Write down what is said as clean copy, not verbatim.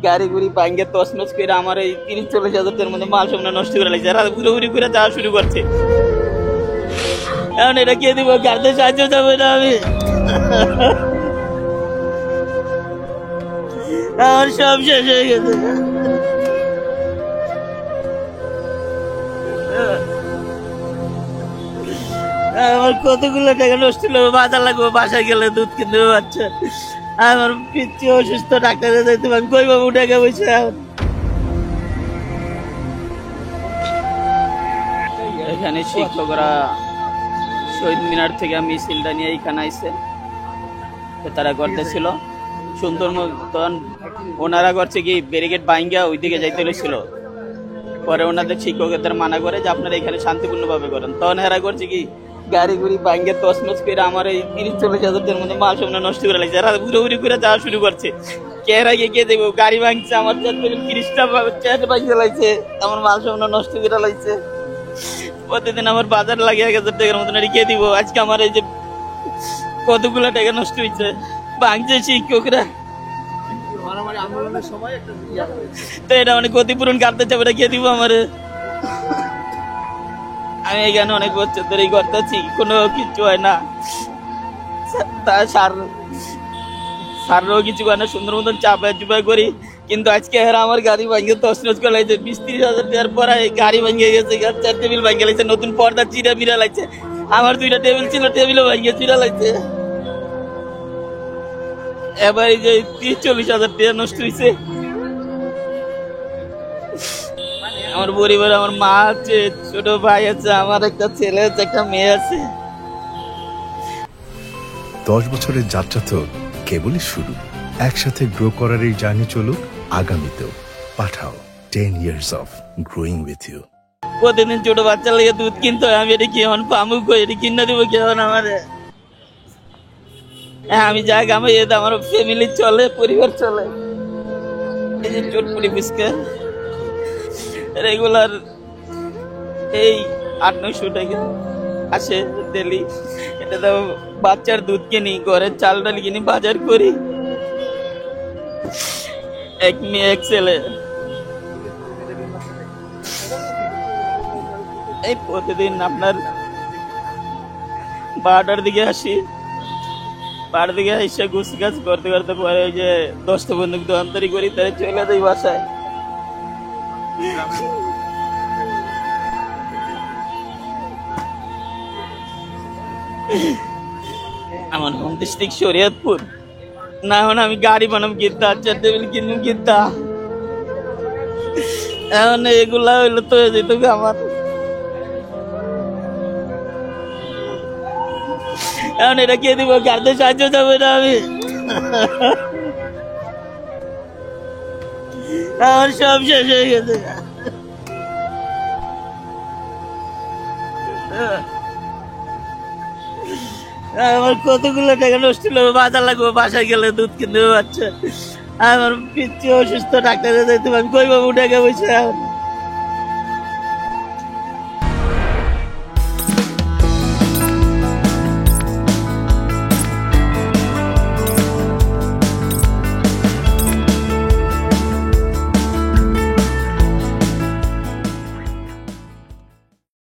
গাড়ি গুড়ি ভাঙ্গে তছনছ করে আমার এই 30-40 হাজার মধ্যে মাল সামনে নষ্ট করে লাগছে। আর ঘুরে করে যাওয়া শুরু করছে। এখন এটা কে দিব? গাড়িতে সাহায্য যাবে না আমি। আমার সব শেষ হয়ে গেছে। আমার কতগুলো টাকা নষ্ট হলো। বাজার লাগবো, বাসায় গেলে দুধ কিনতে পারছে। আমার পিচ্ছি অসুস্থ, ডাক্তারে যাইতে পারি কই বাবু টাকা পয়সা। এখানে শিক্ষকরা শহীদ মিনার থেকে মিছিলটা নিয়ে এখানে আইসে তারা করতেছিল সুন্দর মতন। ওনারা করছে কি ব্যারিকেড ভাঙ্গা ওইদিকে যাইতে হয়েছিল। পরে ওনাদের শিক্ষকদের মানা করে যে আপনারা এখানে শান্তিপূর্ণ ভাবে করেন। তখন এরা করছে কি গাড়ি গুড়ি ভাঙ্গে তছনছ করে আমার এই 30-40 হাজার মধ্যে মাল সামনে নষ্ট করে লাগছে। আর ঘুরে করে যাওয়া শুরু করছে। কে আগে কে দেবো? গাড়ি ভাঙছে আমার 30টা চেয়ার ভাঙতে লাগছে। আমার মাল সামনে নষ্ট করে লাগছে। প্রতিদিন আমার বাজার লাগে 1000 টাকার মতন। কে দিব? আজকে আমার এই যে কতগুলো টাকা নষ্ট হয়েছে। ভাঙছে শিক্ষকরা। তো এটা মানে ক্ষতিপূরণ কাটতে চাবে, কে দিব আমারে? আমি এখানে অনেক বছর ধরেই করতেছি, কোনো কিছু হয় না। সারও কিছু হয় না, সুন্দর মতন চাপায় চুপায় করি। কিন্তু আজকে এরা আমার গাড়ি ভাঙে তছনছ করে লাগছে। 20-30 হাজার টাকার পরে গাড়ি ভাঙে গেছে, 4 টেবিল ভাঙে লাগছে, নতুন পর্দা চিরা মিরা লাগছে। আমার 2টা টেবিল ছিল, টেবিলও ভাঙে চিরা লাগছে। এবার এই যে 30-40 হাজার টাকা নষ্ট হয়েছে। আমার পরিবার, আমার মা আছে, ছোট ভাই আছে, আমার একটা ছেলে আছে, একটা মেয়ে আছে। 10 বছরের যাত্রা তো কেবলই শুরু। একসাথে গ্রো করার এই জার্নি চলুক আগামীতেও। পাঠাও 10 years of growing with you। প্রতিদিন ছোট বাচ্চা লেগে দুধ কিনতে হয়। আমি এটা কি এখন পামু কই? এটা কিনে দিব কেমন আমার? আমি যাই আমার এতে আমার ফ্যামিলি চলে, পরিবার চলে। এই যে চটপুরি বিস্কুট রেগুলার এই 800-900 টাকা আসে ডেলি। এটা তো বাচ্চার দুধ কিনি, ঘরের চাল ডাল কিনি, বাজার করি। এক মেয়ে এক ছেলে। এই প্রতিদিন আপনার 12টার দিকে আসি। 12টার দিকে এসে গুছি কাজ করতে করতে পরে ওই যে 10টা বন্দুক দোকানদারি করি, তাই চলে যাই বাসায়। আমার হোম ডিস্ট্রিক্ট শরীয়তপুর। না এখন আমি গাড়ি বানাম কিনতা, 4 টেবিল কিনুম কিনতা। এখন এগুলা হইলো তো যেত আমার। এখন এটা কে দিব? গাড়িতে সাহায্য যাবে না আমি। আমার সব শেষ হয়ে গেছে। আমার কতগুলো টাকা নষ্ট হলো। বাজার লাগবো, বাসায় গেলে দুধ কিনতে পারছে। আমার পিচ্ছি অসুস্থ, ডাক্তারে যাইতে পারি কই বাবু টাকা পয়সা।